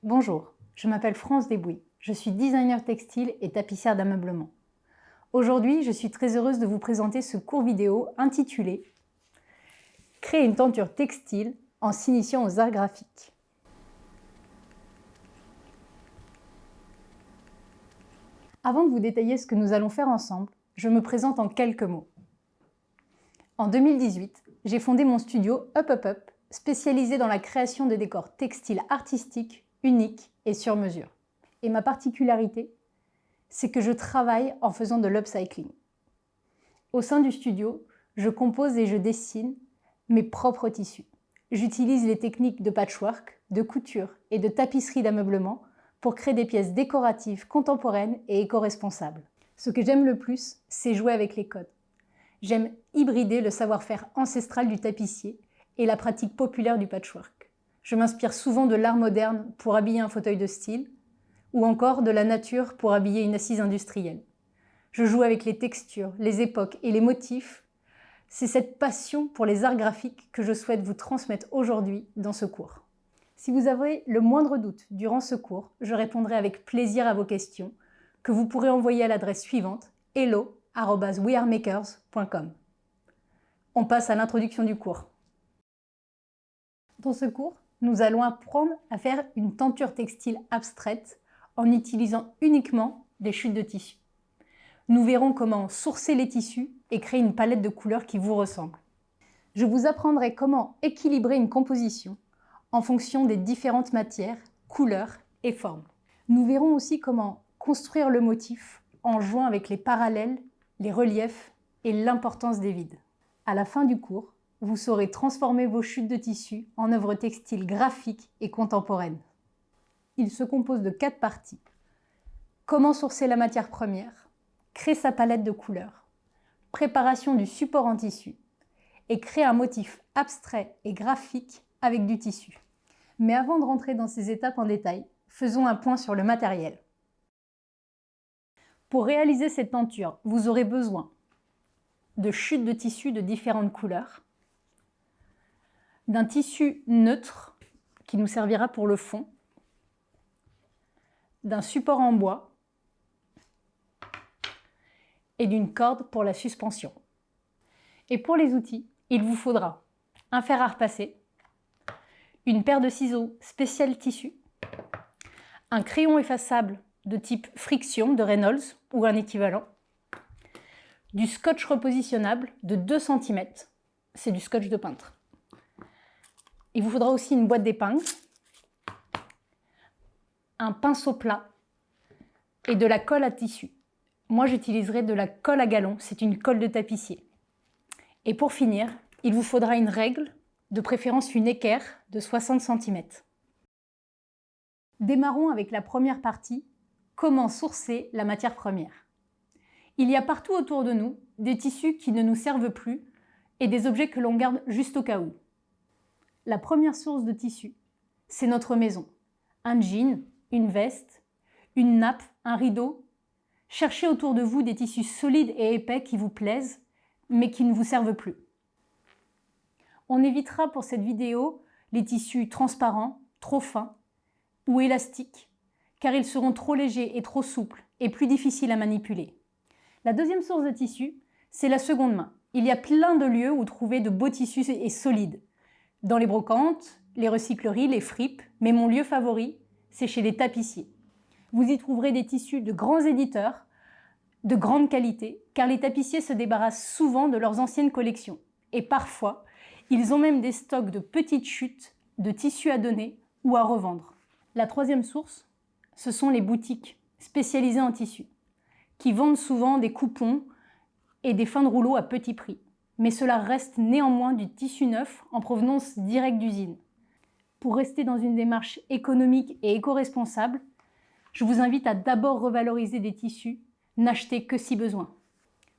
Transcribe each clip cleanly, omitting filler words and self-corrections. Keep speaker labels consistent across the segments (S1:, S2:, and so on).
S1: Bonjour, je m'appelle France Desbouis, je suis designer textile et tapissière d'ameublement. Aujourd'hui, je suis très heureuse de vous présenter ce court vidéo intitulé « Créer une tenture textile en s'initiant aux arts graphiques ». Avant de vous détailler ce que nous allons faire ensemble, je me présente en quelques mots. En 2018, j'ai fondé mon studio Up Up Up, spécialisé dans la création de décors textiles artistiques, uniques et sur mesure. Et ma particularité, c'est que je travaille en faisant de l'upcycling. Au sein du studio, je compose et je dessine mes propres tissus. J'utilise les techniques de patchwork, de couture et de tapisserie d'ameublement pour créer des pièces décoratives, contemporaines et éco-responsables. Ce que j'aime le plus, c'est jouer avec les codes. J'aime hybrider le savoir-faire ancestral du tapissier et la pratique populaire du patchwork. Je m'inspire souvent de l'art moderne pour habiller un fauteuil de style, ou encore de la nature pour habiller une assise industrielle. Je joue avec les textures, les époques et les motifs. C'est cette passion pour les arts graphiques que je souhaite vous transmettre aujourd'hui dans ce cours. Si vous avez le moindre doute durant ce cours, je répondrai avec plaisir à vos questions que vous pourrez envoyer à l'adresse suivante hello@wearemakers.com. On passe à l'introduction du cours. Dans ce cours, nous allons apprendre à faire une tenture textile abstraite en utilisant uniquement des chutes de tissu. Nous verrons comment sourcer les tissus et créer une palette de couleurs qui vous ressemble. Je vous apprendrai comment équilibrer une composition en fonction des différentes matières, couleurs et formes. Nous verrons aussi comment construire le motif en jouant avec les parallèles, les reliefs et l'importance des vides. À la fin du cours, vous saurez transformer vos chutes de tissu en œuvres textiles graphiques et contemporaines. Il se compose de 4 parties. Comment sourcer la matière première, créer sa palette de couleurs, préparation du support en tissu et créer un motif abstrait et graphique avec du tissu. Mais avant de rentrer dans ces étapes en détail, faisons un point sur le matériel. Pour réaliser cette tenture, vous aurez besoin de chutes de tissu de différentes couleurs, d'un tissu neutre qui nous servira pour le fond, d'un support en bois et d'une corde pour la suspension. Et pour les outils, il vous faudra un fer à repasser, une paire de ciseaux spécial tissu, un crayon effaçable de type friction de Reynolds ou un équivalent, du scotch repositionnable de 2 cm, c'est du scotch de peintre. Il vous faudra aussi une boîte d'épingles, un pinceau plat et de la colle à tissu. Moi, j'utiliserai de la colle à galon, c'est une colle de tapissier. Et pour finir, il vous faudra une règle, de préférence une équerre de 60 cm. Démarrons avec la première partie, comment sourcer la matière première. Il y a partout autour de nous des tissus qui ne nous servent plus et des objets que l'on garde juste au cas où. La première source de tissu, c'est notre maison. Un jean, une veste, une nappe, un rideau. Cherchez autour de vous des tissus solides et épais qui vous plaisent, mais qui ne vous servent plus. On évitera pour cette vidéo les tissus transparents, trop fins ou élastiques, car ils seront trop légers et trop souples et plus difficiles à manipuler. La deuxième source de tissu, c'est la seconde main. Il y a plein de lieux où trouver de beaux tissus et solides. Dans les brocantes, les recycleries, les fripes, mais mon lieu favori, c'est chez les tapissiers. Vous y trouverez des tissus de grands éditeurs, de grande qualité, car les tapissiers se débarrassent souvent de leurs anciennes collections. Et parfois, ils ont même des stocks de petites chutes, de tissus à donner ou à revendre. La troisième source, ce sont les boutiques spécialisées en tissus, qui vendent souvent des coupons et des fins de rouleau à petit prix. Mais cela reste néanmoins du tissu neuf en provenance directe d'usine. Pour rester dans une démarche économique et éco-responsable, je vous invite à d'abord revaloriser des tissus, n'acheter que si besoin.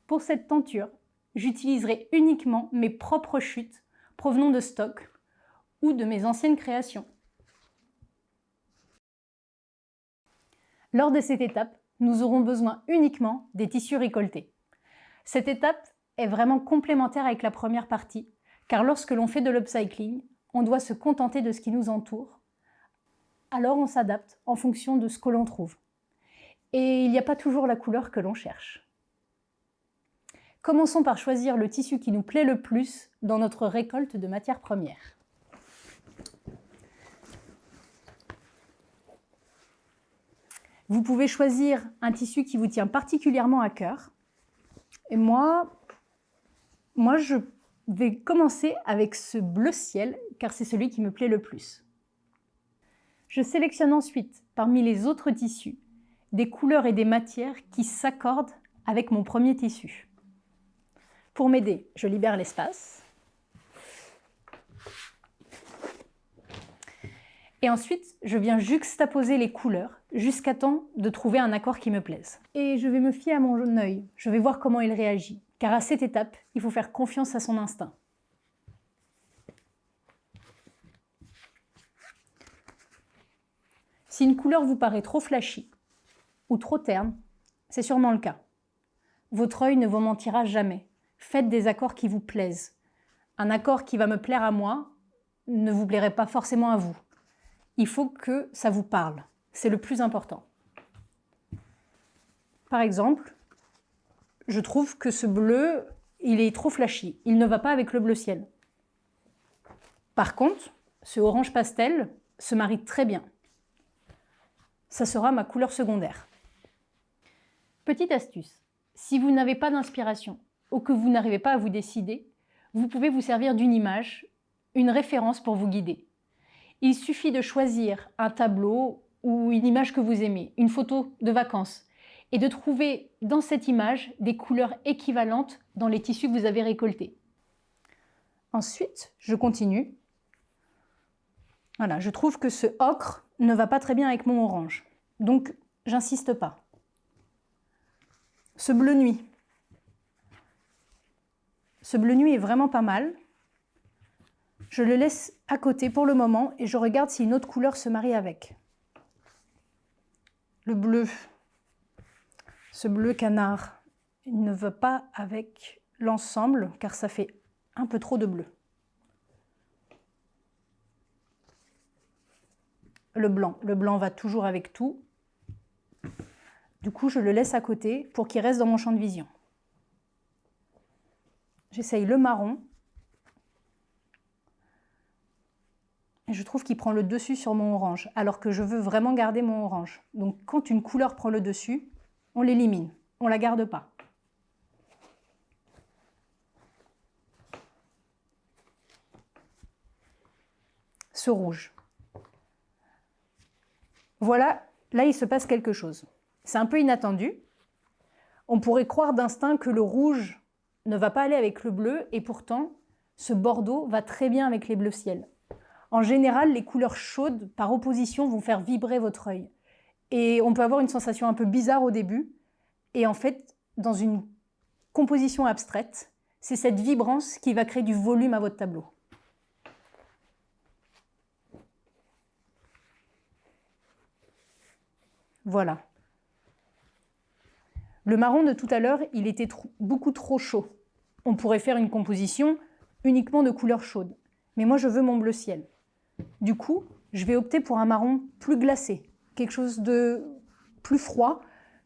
S1: Pour cette tenture, j'utiliserai uniquement mes propres chutes provenant de stock ou de mes anciennes créations. Lors de cette étape, nous aurons besoin uniquement des tissus récoltés. Cette étape est vraiment complémentaire avec la première partie, car lorsque l'on fait de l'upcycling, on doit se contenter de ce qui nous entoure, alors on s'adapte en fonction de ce que l'on trouve. Et il n'y a pas toujours la couleur que l'on cherche. Commençons par choisir le tissu qui nous plaît le plus dans notre récolte de matières premières. Vous pouvez choisir un tissu qui vous tient particulièrement à cœur. Et moi, je vais commencer avec ce bleu ciel, car c'est celui qui me plaît le plus. Je sélectionne ensuite, parmi les autres tissus, des couleurs et des matières qui s'accordent avec mon premier tissu. Pour m'aider, je libère l'espace. Et ensuite, je viens juxtaposer les couleurs jusqu'à temps de trouver un accord qui me plaise. Et je vais me fier à mon œil, je vais voir comment il réagit. Car à cette étape, il faut faire confiance à son instinct. Si une couleur vous paraît trop flashy ou trop terne, c'est sûrement le cas. Votre œil ne vous mentira jamais. Faites des accords qui vous plaisent. Un accord qui va me plaire à moi ne vous plairait pas forcément à vous. Il faut que ça vous parle. C'est le plus important. Par exemple, je trouve que ce bleu, il est trop flashy. Il ne va pas avec le bleu ciel. Par contre, ce orange pastel se marie très bien. Ça sera ma couleur secondaire. Petite astuce, si vous n'avez pas d'inspiration ou que vous n'arrivez pas à vous décider, vous pouvez vous servir d'une image, une référence pour vous guider. Il suffit de choisir un tableau ou une image que vous aimez, une photo de vacances, et de trouver dans cette image des couleurs équivalentes dans les tissus que vous avez récoltés. Ensuite, je continue. Voilà, je trouve que ce ocre ne va pas très bien avec mon orange. Donc, j'insiste pas. Ce bleu nuit. Ce bleu nuit est vraiment pas mal. Je le laisse à côté pour le moment et je regarde si une autre couleur se marie avec. Le bleu. Ce bleu canard, il ne va pas avec l'ensemble car ça fait un peu trop de bleu. Le blanc va toujours avec tout. Du coup, je le laisse à côté pour qu'il reste dans mon champ de vision. J'essaye le marron. Et je trouve qu'il prend le dessus sur mon orange, alors que je veux vraiment garder mon orange. Donc, quand une couleur prend le dessus, on l'élimine, on ne la garde pas. Ce rouge. Voilà, là il se passe quelque chose. C'est un peu inattendu. On pourrait croire d'instinct que le rouge ne va pas aller avec le bleu et pourtant ce bordeaux va très bien avec les bleus ciel. En général, les couleurs chaudes par opposition vont faire vibrer votre œil. Et on peut avoir une sensation un peu bizarre au début. Et en fait, dans une composition abstraite, c'est cette vibrance qui va créer du volume à votre tableau. Voilà. Le marron de tout à l'heure, il était beaucoup trop chaud. On pourrait faire une composition uniquement de couleurs chaudes. Mais moi, je veux mon bleu ciel. Du coup, je vais opter pour un marron plus glacé, quelque chose de plus froid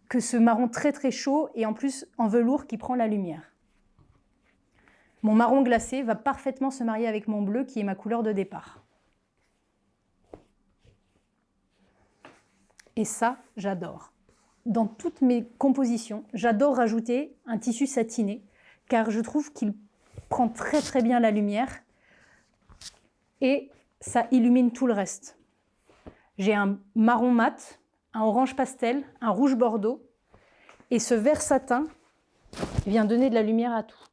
S1: que ce marron très très chaud et en plus en velours qui prend la lumière. Mon marron glacé va parfaitement se marier avec mon bleu qui est ma couleur de départ. Et ça, j'adore. Dans toutes mes compositions, j'adore rajouter un tissu satiné car je trouve qu'il prend très très bien la lumière et ça illumine tout le reste. J'ai un marron mat, un orange pastel, un rouge bordeaux et ce vert satin vient donner de la lumière à tout.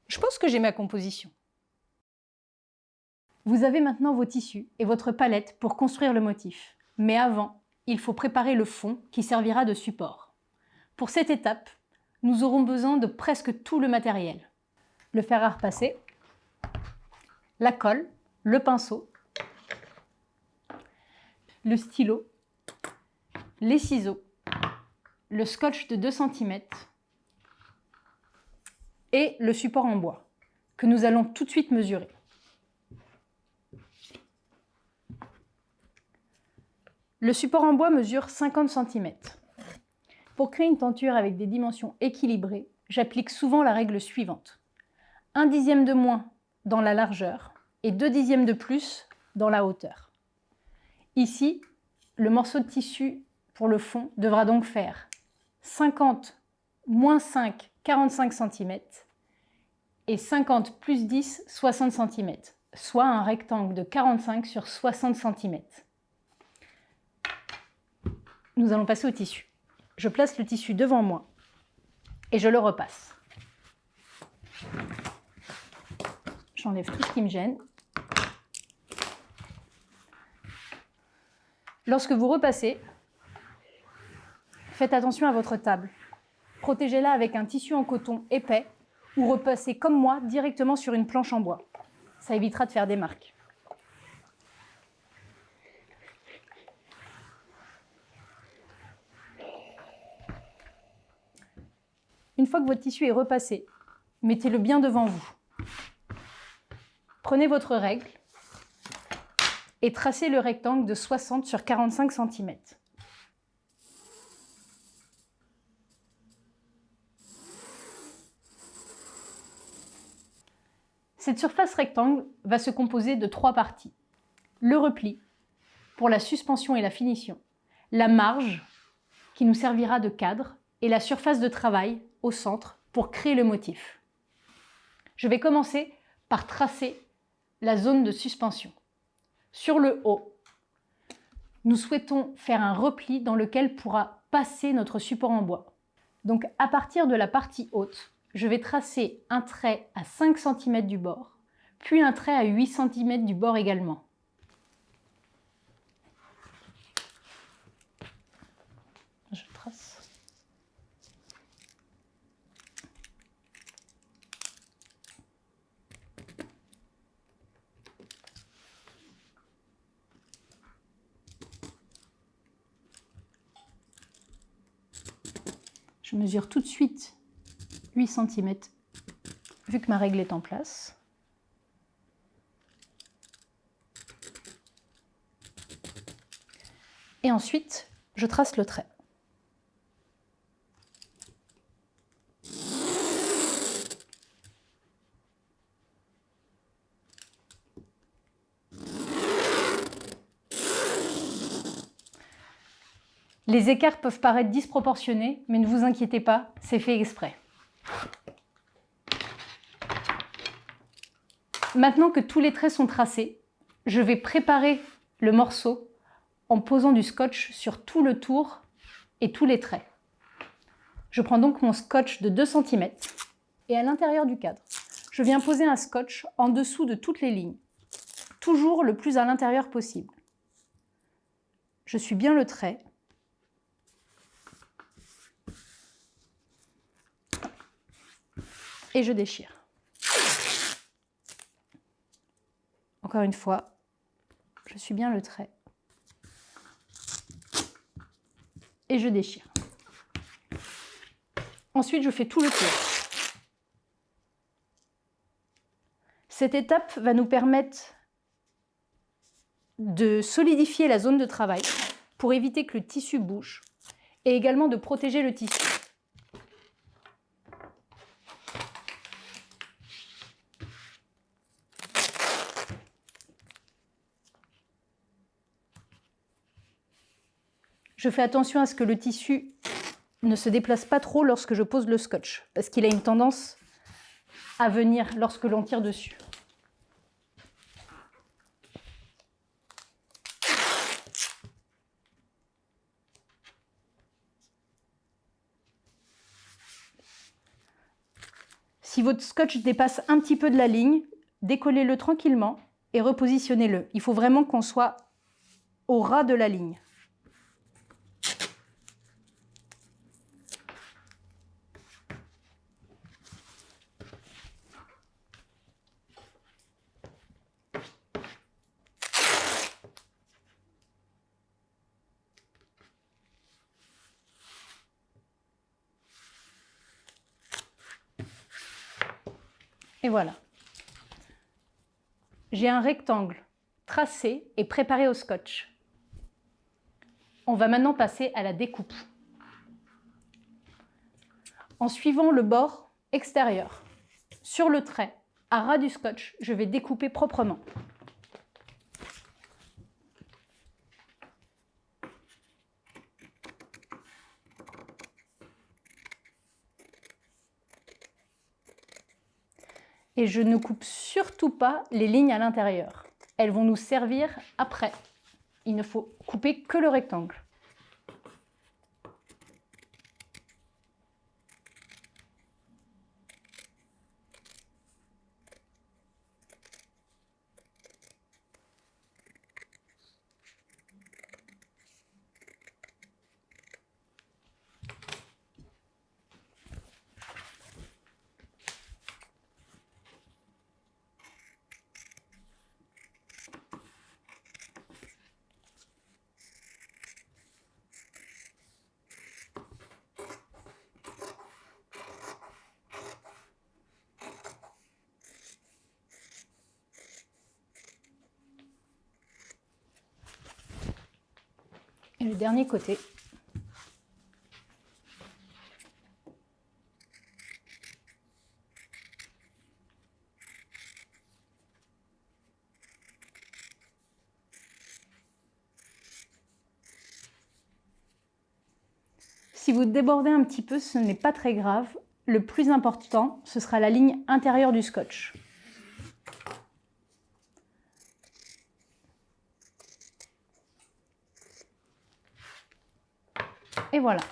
S1: Je pense que j'ai ma composition. Vous avez maintenant vos tissus et votre palette pour construire le motif. Mais avant, il faut préparer le fond qui servira de support. Pour cette étape, nous aurons besoin de presque tout le matériel. Le fer à repasser, la colle, le pinceau, le stylo, les ciseaux, le scotch de 2 cm et le support en bois que nous allons tout de suite mesurer. Le support en bois mesure 50 cm. Pour créer une tenture avec des dimensions équilibrées, j'applique souvent la règle suivante. 1/10 de moins dans la largeur et 2/10 de plus dans la hauteur. Ici, le morceau de tissu pour le fond devra donc faire 50 moins 5, 45 cm et 50 plus 10, 60 cm, soit un rectangle de 45 sur 60 cm. Nous allons passer au tissu. Je place le tissu devant moi et je le repasse. J'enlève tout ce qui me gêne. Lorsque vous repassez, faites attention à votre table. Protégez-la avec un tissu en coton épais ou repassez comme moi directement sur une planche en bois. Ça évitera de faire des marques. Une fois que votre tissu est repassé, mettez-le bien devant vous. Prenez votre règle et tracez le rectangle de 60 sur 45 cm. Cette surface rectangle va se composer de 3 parties. Le repli, pour la suspension et la finition, la marge, qui nous servira de cadre, et la surface de travail, au centre, pour créer le motif. Je vais commencer par tracer la zone de suspension. Sur le haut, nous souhaitons faire un repli dans lequel pourra passer notre support en bois. Donc à partir de la partie haute, je vais tracer un trait à 5 cm du bord, puis un trait à 8 cm du bord également. Je trace. Je mesure tout de suite 8 cm, vu que ma règle est en place. Et ensuite, je trace le trait. Les écarts peuvent paraître disproportionnés, mais ne vous inquiétez pas, c'est fait exprès. Maintenant que tous les traits sont tracés, je vais préparer le morceau en posant du scotch sur tout le tour et tous les traits. Je prends donc mon scotch de 2 cm et à l'intérieur du cadre, je viens poser un scotch en dessous de toutes les lignes, toujours le plus à l'intérieur possible. Je suis bien le trait. Et je déchire. Encore une fois, je suis bien le trait. Et je déchire. Ensuite, je fais tout le tour. Cette étape va nous permettre de solidifier la zone de travail pour éviter que le tissu bouge et également de protéger le tissu. Je fais attention à ce que le tissu ne se déplace pas trop lorsque je pose le scotch, parce qu'il a une tendance à venir lorsque l'on tire dessus. Si votre scotch dépasse un petit peu de la ligne, décollez-le tranquillement et repositionnez-le. Il faut vraiment qu'on soit au ras de la ligne. Et voilà. J'ai un rectangle tracé et préparé au scotch. On va maintenant passer à la découpe. En suivant le bord extérieur, sur le trait, à ras du scotch, je vais découper proprement. Et je ne coupe surtout pas les lignes à l'intérieur. Elles vont nous servir après. Il ne faut couper que le rectangle. Et le dernier côté. Si vous débordez un petit peu, ce n'est pas très grave. Le plus important, ce sera la ligne intérieure du scotch. Et voilà.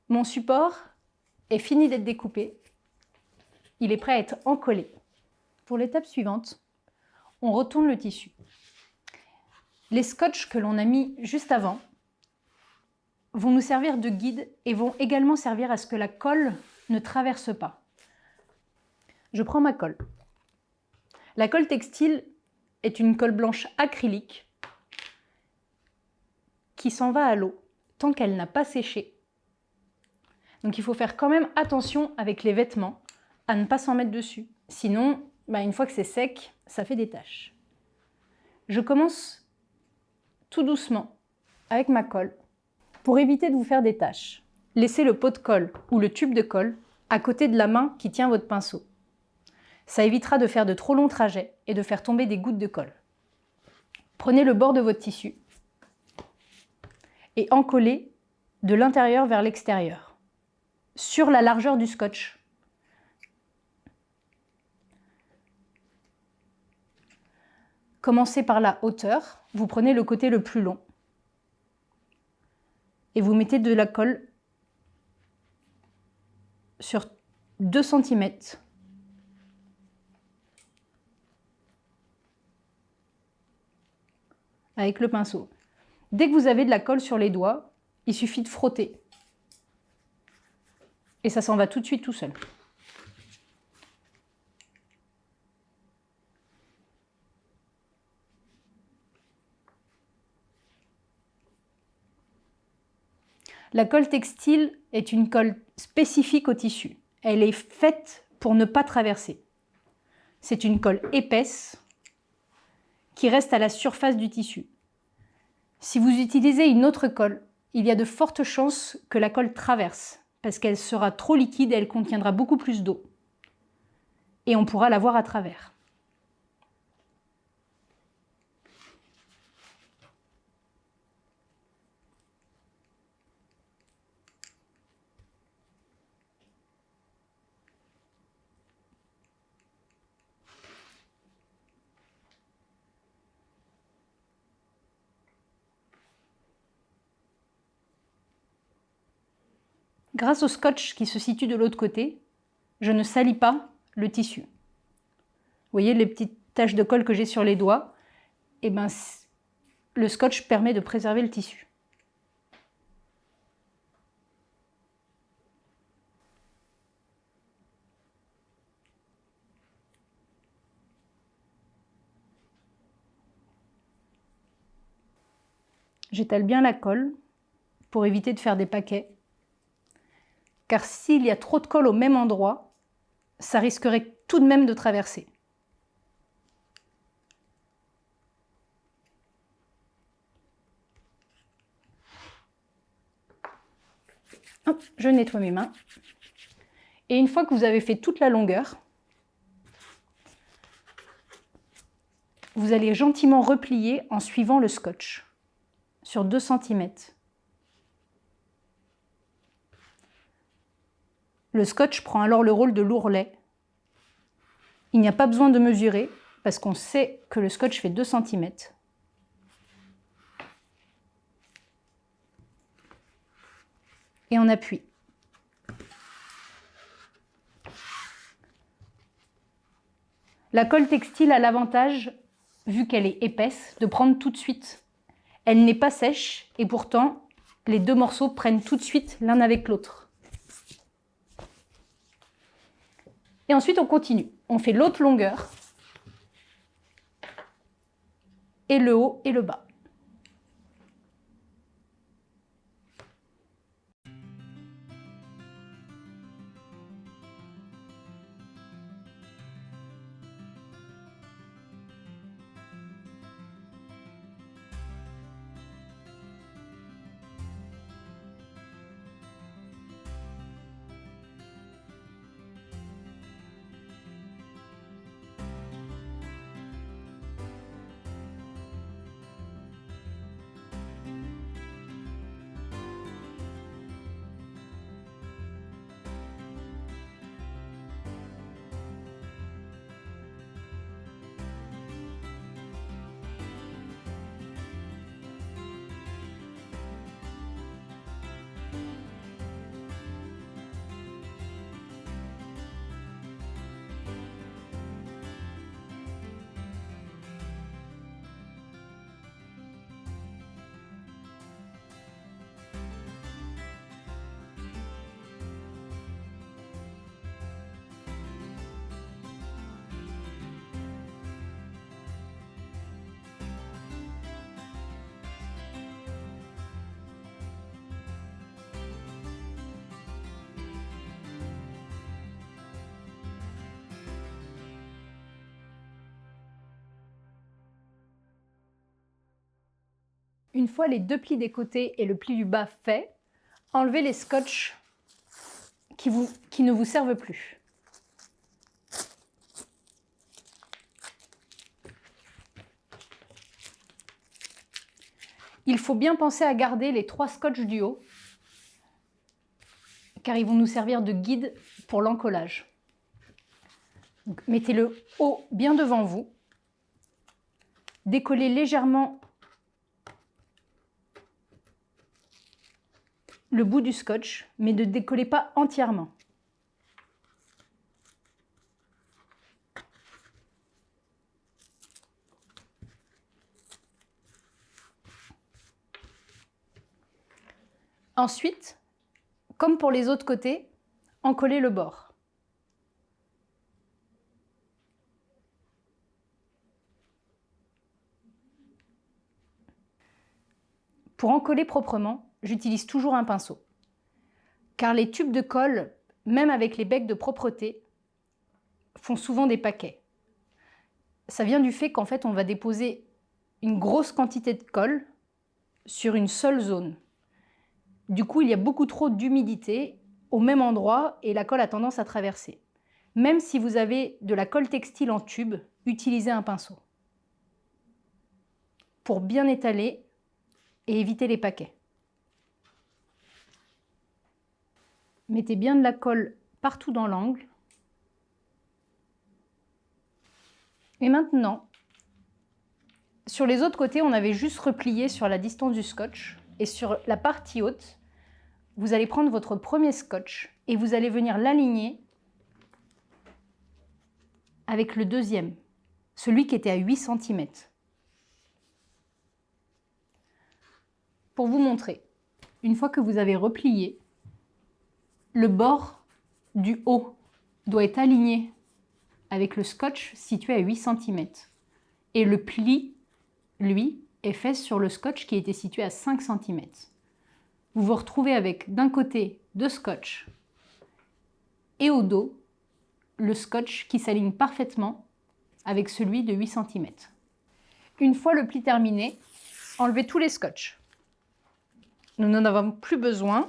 S1: Mon support est fini d'être découpé. Il est prêt à être encollé. Pour l'étape suivante, on retourne le tissu. Les scotch que l'on a mis juste avant vont nous servir de guide et vont également servir à ce que la colle ne traverse pas. Je prends ma colle. La colle textile est une colle blanche acrylique qui s'en va à l'eau tant qu'elle n'a pas séché. Donc il faut faire quand même attention avec les vêtements à ne pas s'en mettre dessus. Sinon, une fois que c'est sec, ça fait des taches. Je commence tout doucement avec ma colle. Pour éviter de vous faire des taches, laissez le pot de colle ou le tube de colle à côté de la main qui tient votre pinceau. Ça évitera de faire de trop longs trajets et de faire tomber des gouttes de colle. Prenez le bord de votre tissu et encollez de l'intérieur vers l'extérieur, sur la largeur du scotch. Commencez par la hauteur, vous prenez le côté le plus long et vous mettez de la colle sur 2 cm. Avec le pinceau. Dès que vous avez de la colle sur les doigts, il suffit de frotter. Et ça s'en va tout de suite tout seul. La colle textile est une colle spécifique au tissu. Elle est faite pour ne pas traverser. C'est une colle épaisse qui reste à la surface du tissu. Si vous utilisez une autre colle, il y a de fortes chances que la colle traverse parce qu'elle sera trop liquide et elle contiendra beaucoup plus d'eau. Et on pourra la voir à travers. Grâce au scotch qui se situe de l'autre côté, je ne salis pas le tissu. Vous voyez les petites taches de colle que j'ai sur les doigts? Le scotch permet de préserver le tissu. J'étale bien la colle pour éviter de faire des paquets. Car s'il y a trop de colle au même endroit, ça risquerait tout de même de traverser. Hop, je nettoie mes mains. Et une fois que vous avez fait toute la longueur, vous allez gentiment replier en suivant le scotch sur 2 cm. Le scotch prend alors le rôle de l'ourlet. Il n'y a pas besoin de mesurer parce qu'on sait que le scotch fait 2 cm. Et on appuie. La colle textile a l'avantage, vu qu'elle est épaisse, de prendre tout de suite. Elle n'est pas sèche et pourtant, les 2 morceaux prennent tout de suite l'un avec l'autre. Et ensuite, on continue. On fait l'autre longueur, et le haut et le bas. Une fois les 2 plis des côtés et le pli du bas faits, enlevez les scotch qui ne vous servent plus. Il faut bien penser à garder les 3 scotch du haut, car ils vont nous servir de guide pour l'encollage. Mettez le haut bien devant vous, décollez légèrement le bout du scotch, mais ne décollez pas entièrement. Ensuite, comme pour les autres côtés, encollez le bord. Pour encoller proprement, j'utilise toujours un pinceau. Car les tubes de colle, même avec les becs de propreté, font souvent des paquets. Ça vient du fait qu'en fait, on va déposer une grosse quantité de colle sur une seule zone. Du coup, il y a beaucoup trop d'humidité au même endroit et la colle a tendance à traverser. Même si vous avez de la colle textile en tube, utilisez un pinceau pour bien étaler et éviter les paquets. Mettez bien de la colle partout dans l'angle. Et maintenant, sur les autres côtés, on avait juste replié sur la distance du scotch. Et sur la partie haute, vous allez prendre votre premier scotch et vous allez venir l'aligner avec le deuxième, celui qui était à 8 cm. Pour vous montrer, une fois que vous avez replié, le bord du haut doit être aligné avec le scotch situé à 8 cm. Et le pli, lui, est fait sur le scotch qui était situé à 5 cm. Vous vous retrouvez avec d'un côté 2 scotch et au dos le scotch qui s'aligne parfaitement avec celui de 8 cm. Une fois le pli terminé, enlevez tous les scotch. Nous n'en avons plus besoin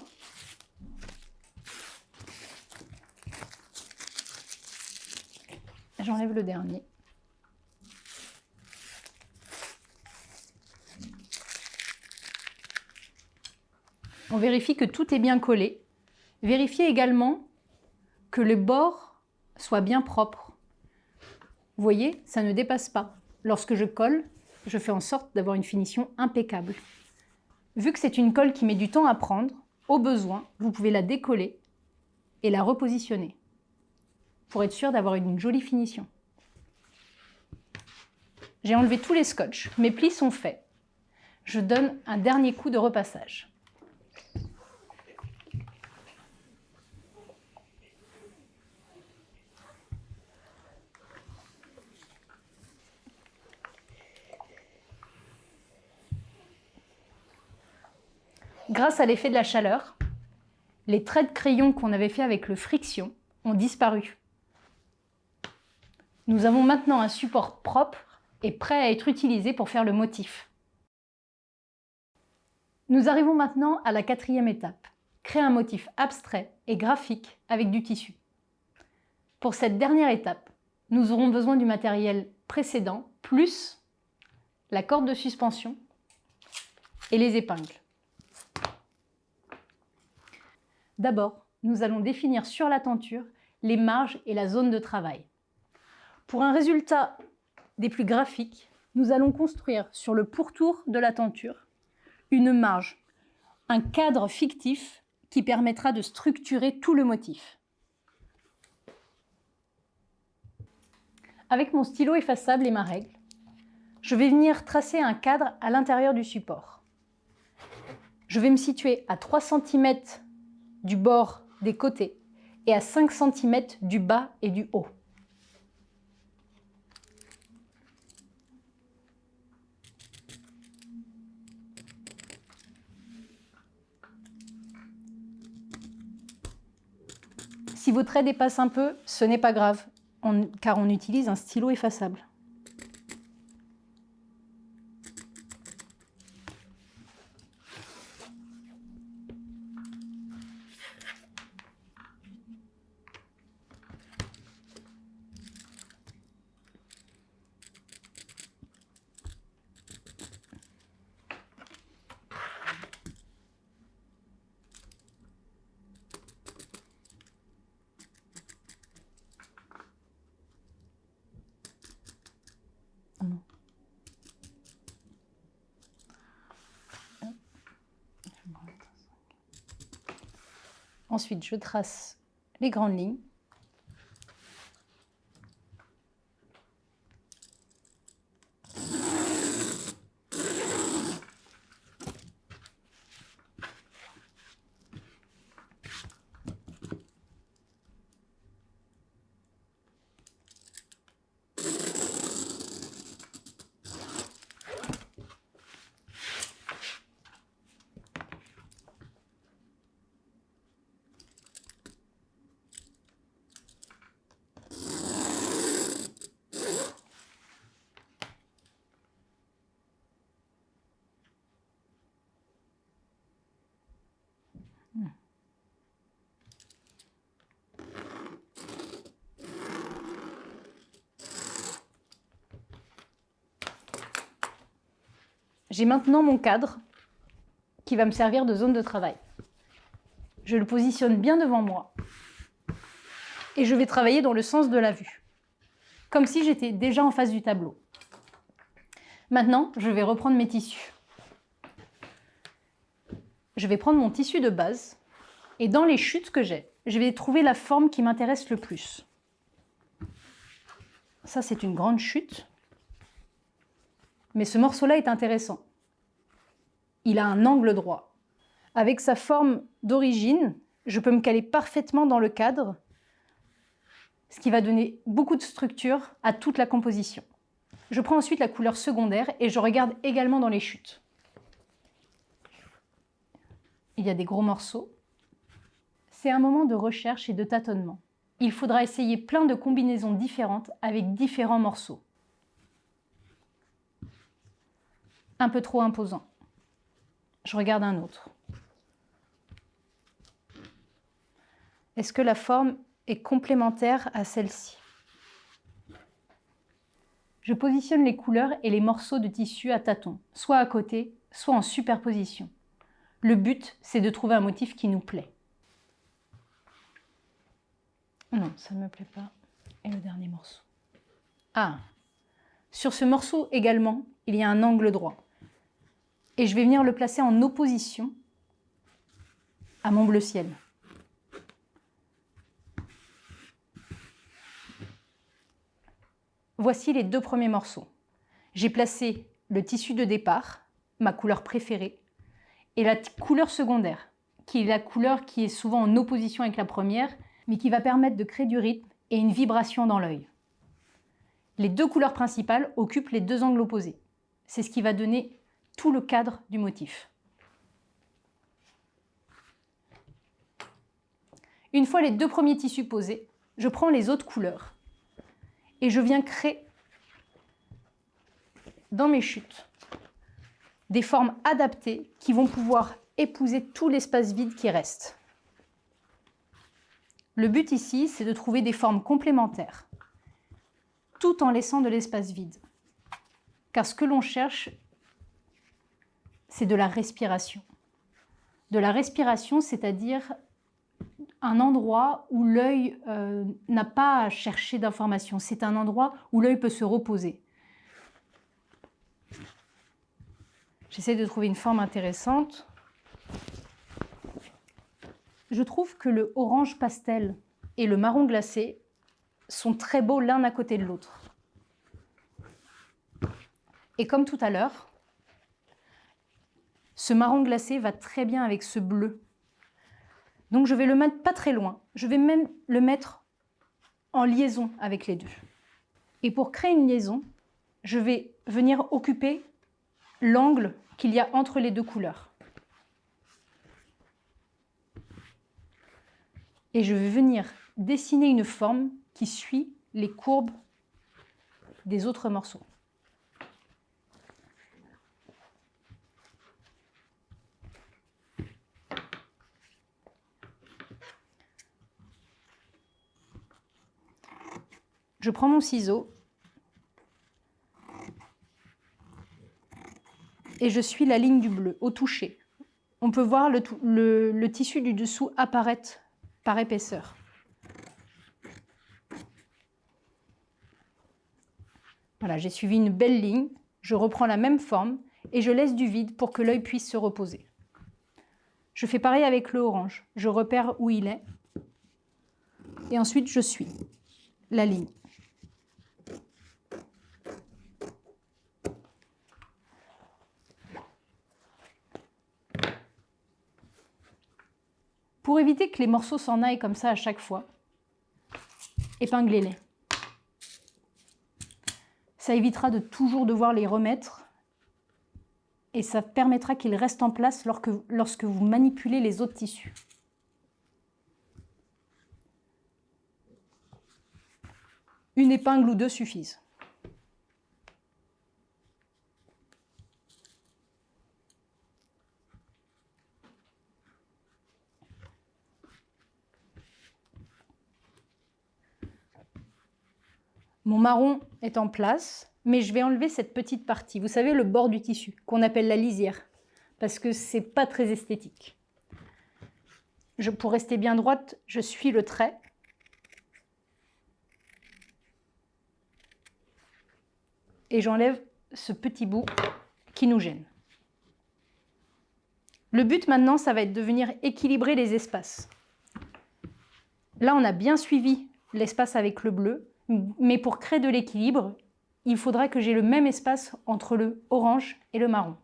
S1: J'enlève le dernier. On vérifie que tout est bien collé. Vérifiez également que les bords soient bien propres. Vous voyez, ça ne dépasse pas. Lorsque je colle, je fais en sorte d'avoir une finition impeccable. Vu que c'est une colle qui met du temps à prendre, au besoin, vous pouvez la décoller et la repositionner pour être sûr d'avoir une jolie finition. J'ai enlevé tous les scotch, mes plis sont faits. Je donne un dernier coup de repassage. Grâce à l'effet de la chaleur, les traits de crayon qu'on avait fait avec le friction ont disparu. Nous avons maintenant un support propre et prêt à être utilisé pour faire le motif. Nous arrivons maintenant à la quatrième étape, créer un motif abstrait et graphique avec du tissu. Pour cette dernière étape, nous aurons besoin du matériel précédent, plus la corde de suspension et les épingles. D'abord, nous allons définir sur la tenture les marges et la zone de travail. Pour un résultat des plus graphiques, nous allons construire sur le pourtour de la tenture une marge, un cadre fictif qui permettra de structurer tout le motif. Avec mon stylo effaçable et ma règle, je vais venir tracer un cadre à l'intérieur du support. Je vais me situer à 3 cm du bord des côtés et à 5 cm du bas et du haut. Si vos traits dépassent un peu, ce n'est pas grave, car on utilise un stylo effaçable. Ensuite, je trace les grandes lignes. J'ai maintenant mon cadre qui va me servir de zone de travail. Je le positionne bien devant moi et je vais travailler dans le sens de la vue, comme si j'étais déjà en face du tableau. Maintenant, je vais reprendre mes tissus. Je vais prendre mon tissu de base et dans les chutes que j'ai, je vais trouver la forme qui m'intéresse le plus. Ça, c'est une grande chute. Mais ce morceau-là est intéressant. Il a un angle droit. Avec sa forme d'origine, je peux me caler parfaitement dans le cadre, ce qui va donner beaucoup de structure à toute la composition. Je prends ensuite la couleur secondaire et je regarde également dans les chutes. Il y a des gros morceaux. C'est un moment de recherche et de tâtonnement. Il faudra essayer plein de combinaisons différentes avec différents morceaux. Un peu trop imposant. Je regarde un autre. Est-ce que la forme est complémentaire à celle-ci? Je positionne les couleurs et les morceaux de tissu à tâtons, soit à côté, soit en superposition. Le but, c'est de trouver un motif qui nous plaît. Non, ça ne me plaît pas. Et le dernier morceau. Ah! Sur ce morceau également, il y a un angle droit. Et je vais venir le placer en opposition à mon bleu ciel. Voici les deux premiers morceaux. J'ai placé le tissu de départ, ma couleur préférée, et la couleur secondaire, qui est la couleur qui est souvent en opposition avec la première, mais qui va permettre de créer du rythme et une vibration dans l'œil. Les deux couleurs principales occupent les deux angles opposés. C'est ce qui va donner tout le cadre du motif. Une fois les deux premiers tissus posés, je prends les autres couleurs et je viens créer dans mes chutes des formes adaptées qui vont pouvoir épouser tout l'espace vide qui reste. Le but ici, c'est de trouver des formes complémentaires, tout en laissant de l'espace vide. Car ce que l'on cherche, c'est de la respiration. De la respiration, c'est-à-dire un endroit où l'œil n'a pas à chercher d'informations. C'est un endroit où l'œil peut se reposer. J'essaie de trouver une forme intéressante. Je trouve que le orange pastel et le marron glacé sont très beaux l'un à côté de l'autre. Et comme tout à l'heure, ce marron glacé va très bien avec ce bleu. Donc je vais le mettre pas très loin. Je vais même le mettre en liaison avec les deux. Et pour créer une liaison, je vais venir occuper l'angle qu'il y a entre les deux couleurs. Et je vais venir dessiner une forme qui suit les courbes des autres morceaux. Je prends mon ciseau et je suis la ligne du bleu au toucher. On peut voir le tissu du dessous apparaître par épaisseur. Voilà, j'ai suivi une belle ligne, je reprends la même forme et je laisse du vide pour que l'œil puisse se reposer. Je fais pareil avec le orange, je repère où il est et ensuite je suis la ligne. Pour éviter que les morceaux s'en aillent comme ça à chaque fois, épinglez-les. Ça évitera de toujours devoir les remettre et ça permettra qu'ils restent en place lorsque vous manipulez les autres tissus. Une épingle ou deux suffisent. Mon marron est en place, mais je vais enlever cette petite partie. Vous savez, le bord du tissu, qu'on appelle la lisière, parce que c'est pas très esthétique. Pour rester bien droite, je suis le trait. Et j'enlève ce petit bout qui nous gêne. Le but maintenant, ça va être de venir équilibrer les espaces. Là, on a bien suivi l'espace avec le bleu. Mais pour créer de l'équilibre, il faudra que j'ai le même espace entre le orange et le marron.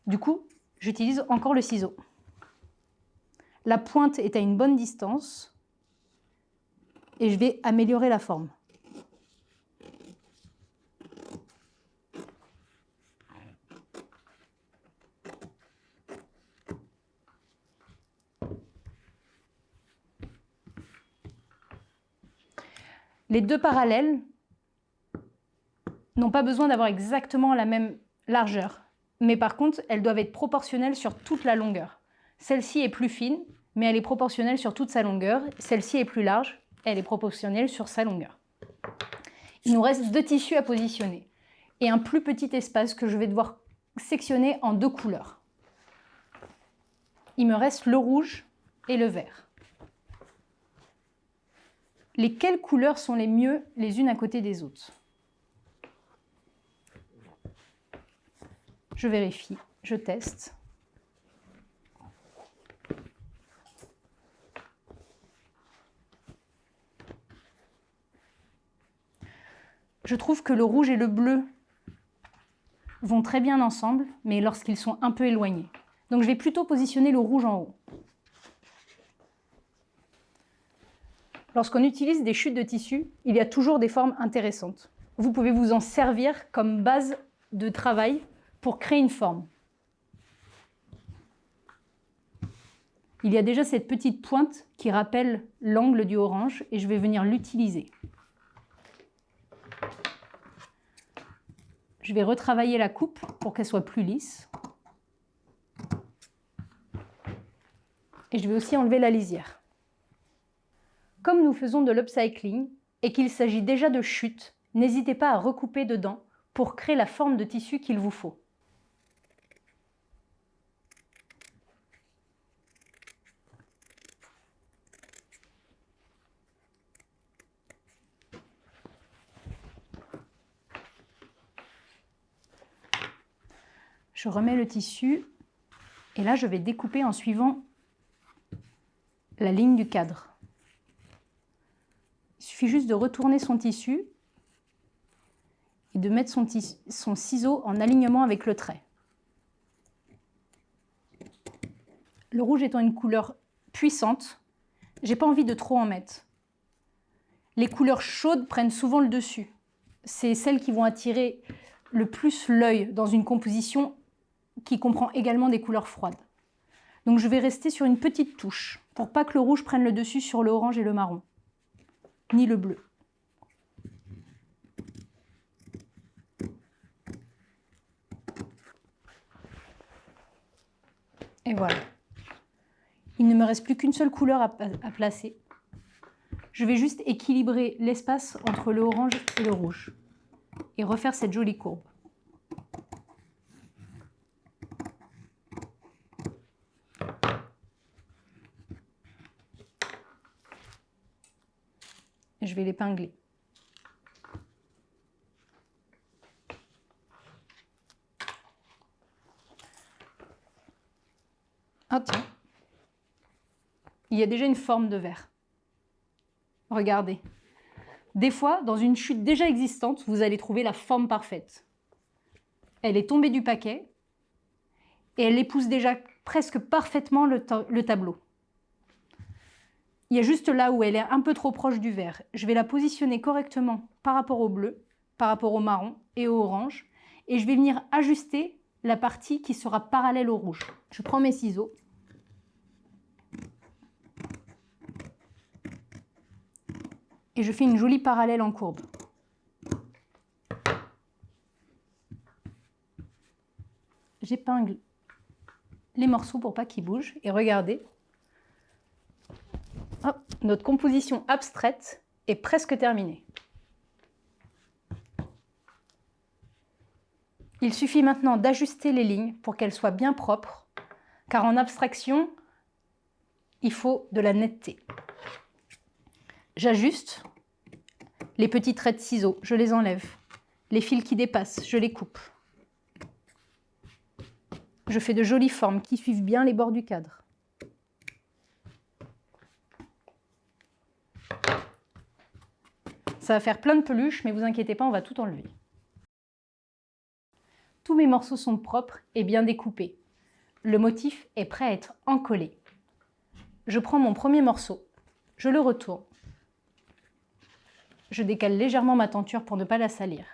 S1: Du coup, j'utilise encore le ciseau. La pointe est à une bonne distance et je vais améliorer la forme. Les deux parallèles n'ont pas besoin d'avoir exactement la même largeur, mais par contre, elles doivent être proportionnelles sur toute la longueur. Celle-ci est plus fine, mais elle est proportionnelle sur toute sa longueur. Celle-ci est plus large, elle est proportionnelle sur sa longueur. Il nous reste 2 tissus à positionner et un plus petit espace que je vais devoir sectionner en 2 couleurs. Il me reste le rouge et le vert. Lesquelles couleurs sont les mieux les unes à côté des autres? Je vérifie, je teste. Je trouve que le rouge et le bleu vont très bien ensemble, mais lorsqu'ils sont un peu éloignés. Donc je vais plutôt positionner le rouge en haut. Lorsqu'on utilise des chutes de tissu, il y a toujours des formes intéressantes. Vous pouvez vous en servir comme base de travail pour créer une forme. Il y a déjà cette petite pointe qui rappelle l'angle du orange et je vais venir l'utiliser. Je vais retravailler la coupe pour qu'elle soit plus lisse. Et je vais aussi enlever la lisière. Comme nous faisons de l'upcycling et qu'il s'agit déjà de chutes, n'hésitez pas à recouper dedans pour créer la forme de tissu qu'il vous faut. Je remets le tissu et là je vais découper en suivant la ligne du cadre. Il suffit juste de retourner son tissu et de mettre son ciseau en alignement avec le trait. Le rouge étant une couleur puissante, j'ai pas envie de trop en mettre. Les couleurs chaudes prennent souvent le dessus. C'est celles qui vont attirer le plus l'œil dans une composition qui comprend également des couleurs froides. Donc je vais rester sur une petite touche pour pas que le rouge prenne le dessus sur le orange et le marron, ni le bleu. Et voilà. Il ne me reste plus qu'une seule couleur à placer. Je vais juste équilibrer l'espace entre le orange et le rouge et refaire cette jolie courbe. Je vais l'épingler. Ah tiens, il y a déjà une forme de verre. Regardez. Des fois, dans une chute déjà existante, vous allez trouver la forme parfaite. Elle est tombée du paquet et elle épouse déjà presque parfaitement le tableau. Il y a juste là où elle est un peu trop proche du vert. Je vais la positionner correctement par rapport au bleu, par rapport au marron et au orange. Et je vais venir ajuster la partie qui sera parallèle au rouge. Je prends mes ciseaux. Et je fais une jolie parallèle en courbe. J'épingle les morceaux pour pas qu'ils bougent. Et regardez, hop, notre composition abstraite est presque terminée. Il suffit maintenant d'ajuster les lignes pour qu'elles soient bien propres, car en abstraction, il faut de la netteté. J'ajuste les petits traits de ciseaux, je les enlève. Les fils qui dépassent, je les coupe. Je fais de jolies formes qui suivent bien les bords du cadre. Ça va faire plein de peluches, mais vous inquiétez pas, on va tout enlever. Tous mes morceaux sont propres et bien découpés. Le motif est prêt à être encollé. Je prends mon premier morceau, je le retourne. Je décale légèrement ma tenture pour ne pas la salir.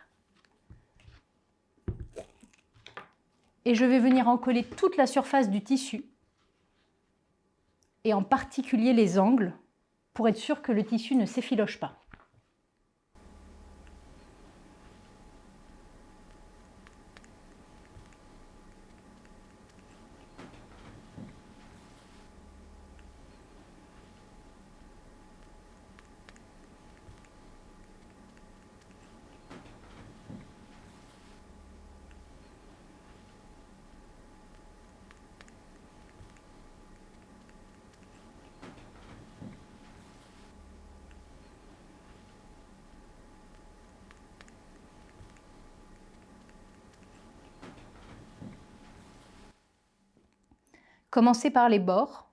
S1: Et je vais venir encoller toute la surface du tissu, et en particulier les angles, pour être sûr que le tissu ne s'effiloche pas. Commencez par les bords,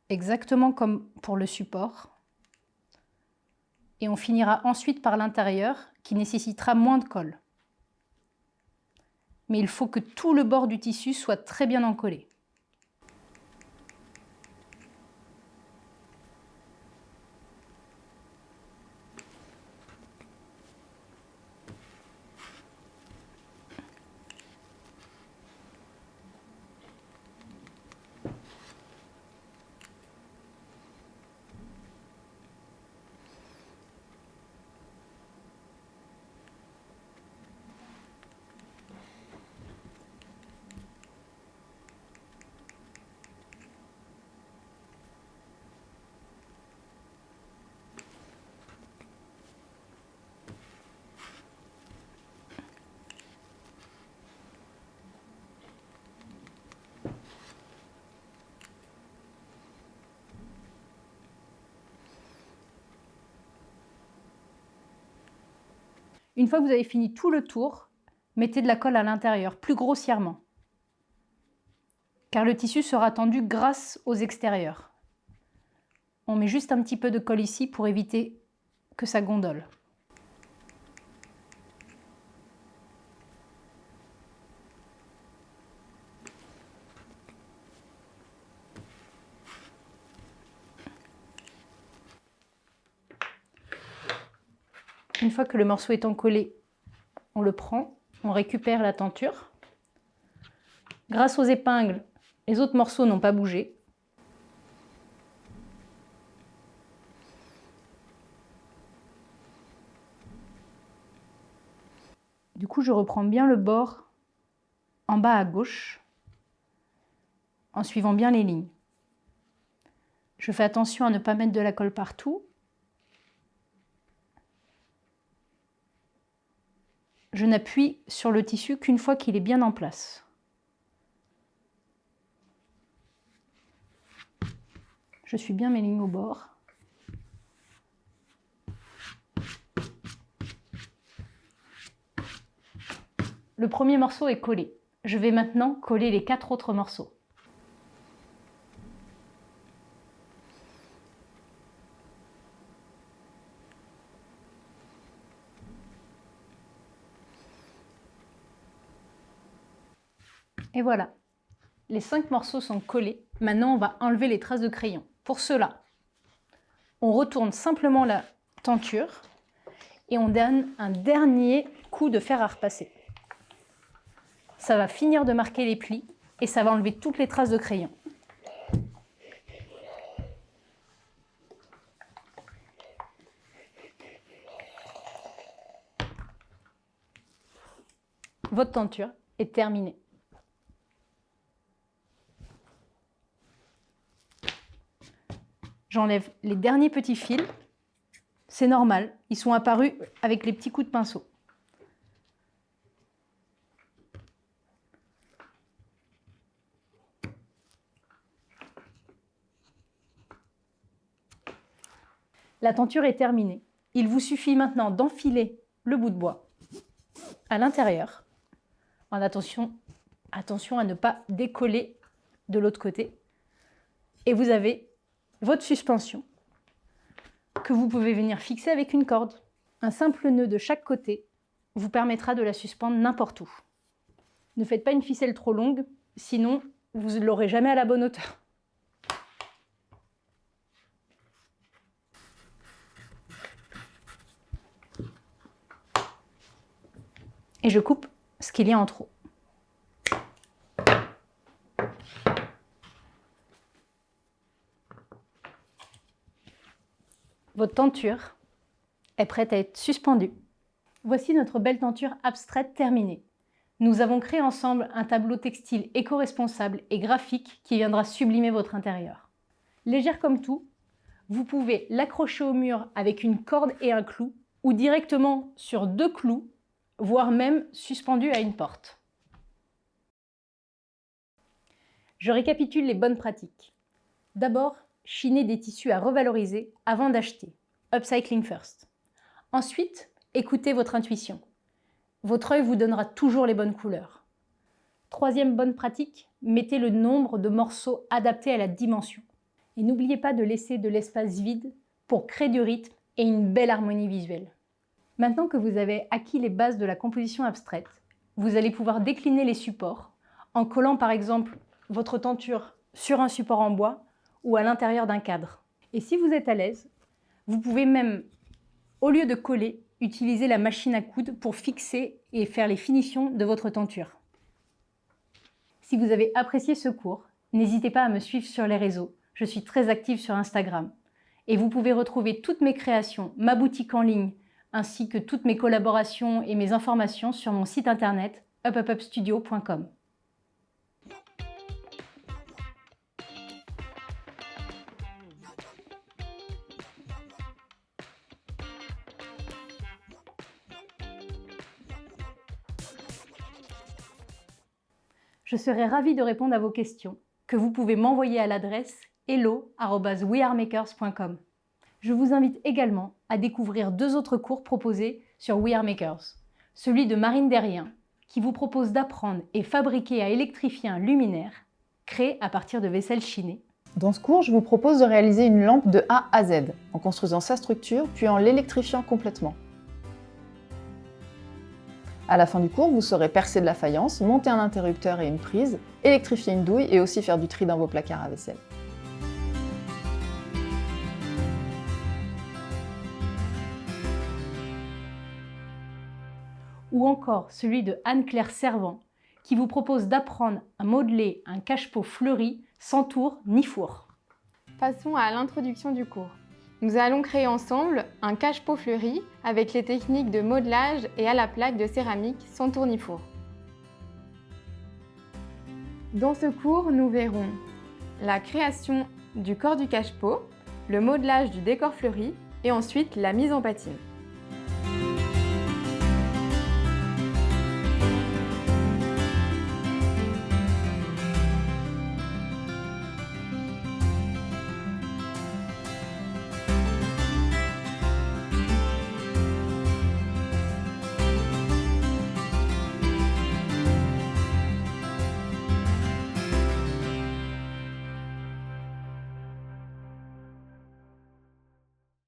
S1: exactement comme pour le support. Et on finira ensuite par l'intérieur, qui nécessitera moins de colle. Mais il faut que tout le bord du tissu soit très bien encollé. Une fois que vous avez fini tout le tour, mettez de la colle à l'intérieur, plus grossièrement, car le tissu sera tendu grâce aux extérieurs. On met juste un petit peu de colle ici pour éviter que ça gondole. Une fois que le morceau est encollé, on le prend, on récupère la tenture. Grâce aux épingles, les autres morceaux n'ont pas bougé. Du coup, je reprends bien le bord en bas à gauche, en suivant bien les lignes. Je fais attention à ne pas mettre de la colle partout. Je n'appuie sur le tissu qu'une fois qu'il est bien en place. Je suis bien mes lignes au bord. Le premier morceau est collé. Je vais maintenant coller les 4 autres morceaux. Et voilà, les 5 morceaux sont collés. Maintenant, on va enlever les traces de crayon. Pour cela, on retourne simplement la tenture et on donne un dernier coup de fer à repasser. Ça va finir de marquer les plis et ça va enlever toutes les traces de crayon. Votre tenture est terminée. J'enlève les derniers petits fils. C'est normal, ils sont apparus avec les petits coups de pinceau. La tenture est terminée. Il vous suffit maintenant d'enfiler le bout de bois à l'intérieur. En attention à ne pas décoller de l'autre côté. Et vous avez votre suspension que vous pouvez venir fixer avec une corde. Un simple nœud de chaque côté vous permettra de la suspendre n'importe où. Ne faites pas une ficelle trop longue, sinon vous ne l'aurez jamais à la bonne hauteur. Et je coupe ce qu'il y a en trop. Votre tenture est prête à être suspendue. Voici notre belle tenture abstraite terminée. Nous avons créé ensemble un tableau textile éco-responsable et graphique qui viendra sublimer votre intérieur. Légère comme tout, vous pouvez l'accrocher au mur avec une corde et un clou ou directement sur 2 clous, voire même suspendu à une porte. Je récapitule les bonnes pratiques. D'abord, chiner des tissus à revaloriser avant d'acheter. Upcycling first. Ensuite, écoutez votre intuition. Votre œil vous donnera toujours les bonnes couleurs. Troisième bonne pratique, mettez le nombre de morceaux adapté à la dimension. Et n'oubliez pas de laisser de l'espace vide pour créer du rythme et une belle harmonie visuelle. Maintenant que vous avez acquis les bases de la composition abstraite, vous allez pouvoir décliner les supports en collant par exemple votre tenture sur un support en bois ou à l'intérieur d'un cadre. Et si vous êtes à l'aise, vous pouvez même, au lieu de coller, utiliser la machine à coudre pour fixer et faire les finitions de votre tenture. Si vous avez apprécié ce cours, n'hésitez pas à me suivre sur les réseaux. Je suis très active sur Instagram. Et vous pouvez retrouver toutes mes créations, ma boutique en ligne, ainsi que toutes mes collaborations et mes informations sur mon site internet upupupstudio.com. Je serai ravie de répondre à vos questions, que vous pouvez m'envoyer à l'adresse hello@wearemakers.com. Je vous invite également à découvrir 2 autres cours proposés sur We Are Makers. Celui de Marine Derrien, qui vous propose d'apprendre et fabriquer à électrifier un luminaire créé à partir de vaisselle chinée.
S2: Dans ce cours, je vous propose de réaliser une lampe de A à Z, en construisant sa structure, puis en l'électrifiant complètement. À la fin du cours, vous saurez percer de la faïence, monter un interrupteur et une prise, électrifier une douille et aussi faire du tri dans vos placards à vaisselle.
S1: Ou encore celui de Anne-Claire Servant, qui vous propose d'apprendre à modeler un cache-pot fleuri sans tour ni four.
S3: Passons à l'introduction du cours. Nous allons créer ensemble un cache-pot fleuri avec les techniques de modelage et à la plaque de céramique sans tour ni four. Dans ce cours, nous verrons la création du corps du cache-pot, le modelage du décor fleuri et ensuite la mise en patine.